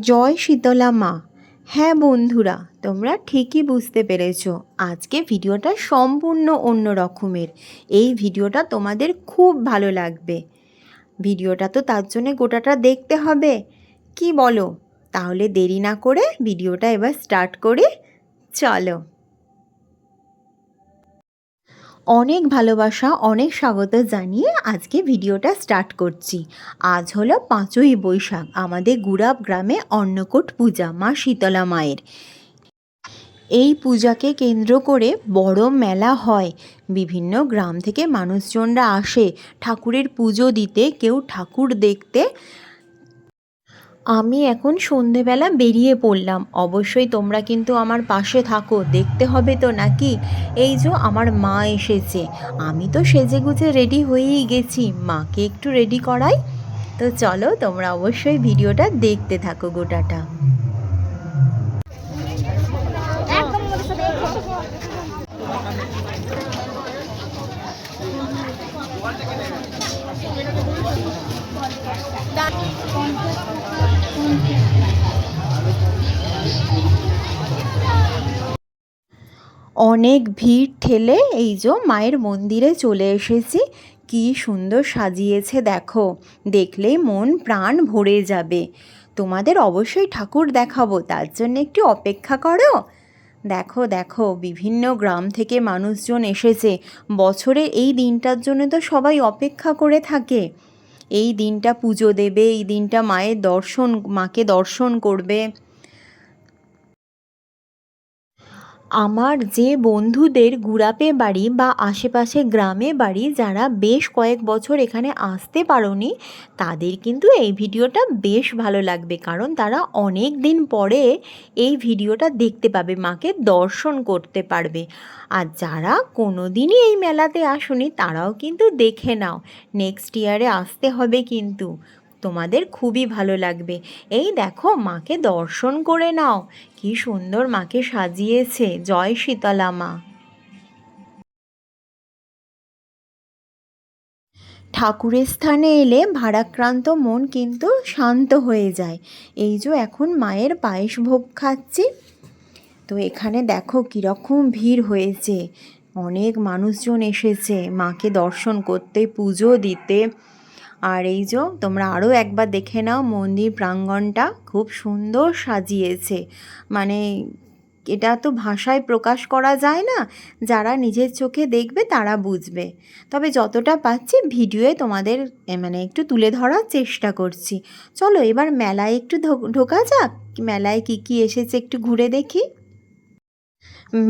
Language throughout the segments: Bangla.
জয় শীতলা মা। হ্যাঁ বন্ধুরা, তোমরা ঠিকই বুঝতে পেরেছ। আজকে ভিডিওটা সম্পূর্ণ অন্য রকমের। এই ভিডিওটা তোমাদের খুব ভালো লাগবে। ভিডিওটা তো তার জন্য গোটাটা দেখতে হবে, কি বলো? তাহলে দেরি না করে ভিডিওটা এবার স্টার্ট করি, চলো। অনেক ভালোবাসা, অনেক স্বাগত জানিয়ে আজকে ভিডিওটা স্টার্ট করছি। আজ হলো 5ই বৈশাখ, আমাদের গুড়াব গ্রামে অন্নকূট পূজা মা শীতলা মায়ের। এই পূজাকে কেন্দ্র করে বড় মেলা হয়। বিভিন্ন গ্রাম থেকে মানুষজনরা আসে ঠাকুরের পুজো দিতে, কেউ ঠাকুর দেখতে। আমি এখন সন্ধেবেলা বেরিয়ে পড়লাম। অবশ্যই তোমরা কিন্তু আমার পাশে থাকো, দেখতে হবে তো নাকি। এই যে আমার মা এসেছে, আমি তো সেজেগুজে রেডি হয়েই গেছি, মাকে একটু রেডি করাই। তো চলো, তোমরা অবশ্যই ভিডিওটা দেখতে থাকো গোটাটা। অনেক ভিড় ঠেলে এই যে মায়ের মন্দিরে চলে এসেছি। কি সুন্দর সাজিয়েছে দেখো, দেখলেই মন প্রাণ ভরে যাবে। তোমাদের অবশ্যই ঠাকুর দেখাবো, তার জন্য একটু অপেক্ষা করো। দেখো দেখো, বিভিন্ন গ্রাম থেকে মানুষজন এসেছে। বছরের এই দিনটার জন্য তো সবাই অপেক্ষা করে থাকে। এই দিনটা পুজো দেবে, এই দিনটা মাকে দর্শন করবে। আমার যে বন্ধুদের গুড়াপে বাড়ি বা আশেপাশে গ্রামে বাড়ি, যারা বেশ কয়েক বছর এখানে আসতে পারোনি, তাদের কিন্তু এই ভিডিওটা বেশ ভালো লাগবে, কারণ তারা অনেক দিন পরে এই ভিডিওটা দেখতে পাবে, মাকে দর্শন করতে পারবে। আর যারা কোনো দিনই এই মেলাতে আসোনি, তারাও কিন্তু দেখে নাও। নেক্সট ইয়ারে আসতে হবে কিন্তু, তোমাদের খুবই ভালো লাগবে। এই দেখো, মাকে দর্শন করে নাও, কি সুন্দর মাকে সাজিয়েছে। জয় শীতলা মা। ঠাকুরের স্থানে এলে ভারাক্রান্ত মন কিন্তু শান্ত হয়ে যায়। এই যে এখন মায়ের পায়েস ভোগ খাচ্ছি। তো এখানে দেখো কীরকম ভিড় হয়েছে, অনেক মানুষজন এসেছে মাকে দর্শন করতে, পুজো দিতে। আর এই যে তোমরা আরও একবার দেখে নাও, মন্দির প্রাঙ্গণটা খুব সুন্দর সাজিয়েছে। মানে এটা তো ভাষায় প্রকাশ করা যায় না, যারা নিজের চোখে দেখবে তারা বুঝবে। তবে যতটা পাচ্ছি ভিডিওয়ে তোমাদের মানে একটু তুলে ধরার চেষ্টা করছি। চলো এবার মেলায় একটু ঢোকা যাক। মেলায় কি কি এসেছে একটু ঘুরে দেখি।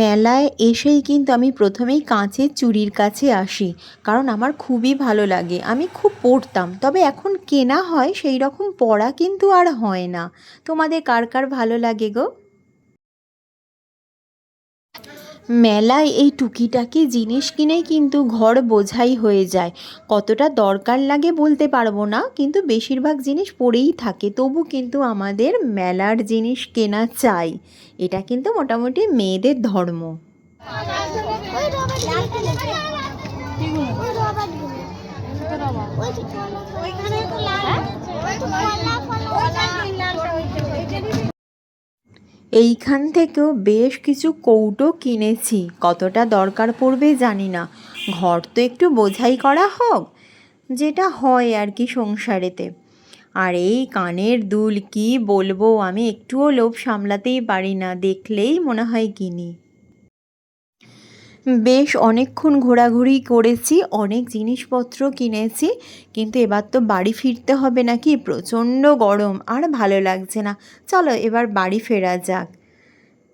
মেলায় এসেই কিন্তু আমি প্রথমেই কাঁচের চুড়ির কাছে আসি, কারণ আমার খুবই ভালো লাগে। আমি খুব পরতাম, তবে এখন কেনা হয়, সেই রকম পরা কিন্তু আর হয় না। তোমাদের কার কার ভালো লাগে গো? মেলায় এই টুকিটাকি জিনিস কিনেই কিন্তু ঘর বোঝাই হয়ে যায়। কতটা দরকার লাগে বলতে পারবো না, কিন্তু বেশিরভাগ জিনিস পড়েই থাকে, তবু কিন্তু আমাদের মেলার জিনিস কেনা চাই। এটা কিন্তু মোটামুটি মেয়েদের ধর্ম। এইখান থেকেও বেশ কিছু কৌটো কিনেছি, কতটা দরকার পড়বে জানি না। ঘর তো একটু বোঝাই করা হোক, যেটা হয় আর কি সংসারেতে। আর এই কানের দুল কি বলবো, আমি একটুও লোভ সামলাতেই পারি না, দেখলেই মনে হয় কিনি। বেশ অনেকক্ষণ ঘোরাঘুরি করেছি, অনেক জিনিসপত্র কিনেছি, কিন্তু এবার তো বাড়ি ফিরতে হবে নাকি, প্রচণ্ড গরম, আর ভালো লাগছে না। চলো এবার বাড়ি ফেরা যাক।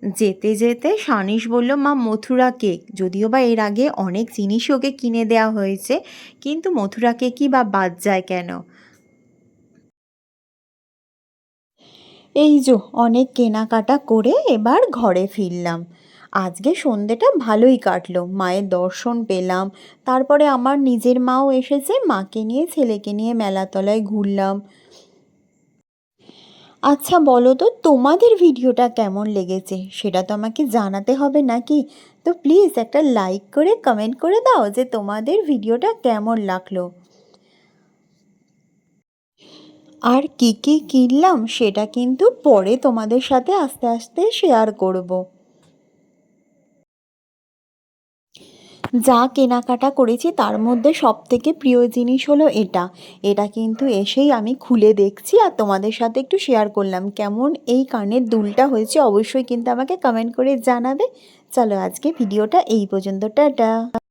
যেতে যেতে সানিশ বলল, মা মথুরা কেক, যদিও বা এর আগে অনেক জিনিসই ওকে কিনে দেওয়া হয়েছে, কিন্তু মথুরা কেকই বা বাদ যায় কেন। এই যে অনেক কেনাকাটা করে এবার ঘরে ফিরলাম। আজকে সন্ধেটা ভালোই কাটলো, মায়ের দর্শন পেলাম। তারপরে আমার নিজের মাও এসেছে, মাকে নিয়ে ছেলেকে নিয়ে মেলাতলায় ঘুরলাম। আচ্ছা বলো তো, তোমাদের ভিডিওটা কেমন লেগেছে সেটা তো আমাকে জানাতে হবে নাকি। তো প্লিজ একটা লাইক করে কমেন্ট করে দাও যে তোমাদের ভিডিওটা কেমন লাগলো। আর কি কি কিনলাম সেটা কিন্তু পরে তোমাদের সাথে আস্তে আস্তে শেয়ার করব। যা কেনাকাটা করেছি তার মধ্যে সবথেকে প্রিয় জিনিস হলো এটা। এটা কিন্তু এসেই আমি খুলে দেখছি আর তোমাদের সাথে একটু শেয়ার করলাম। কেমন এই কানের দুলটা হয়েছে অবশ্যই কিন্তু আমাকে কমেন্ট করে জানাবে। চলো আজকে ভিডিওটা এই পর্যন্ত, টাটা।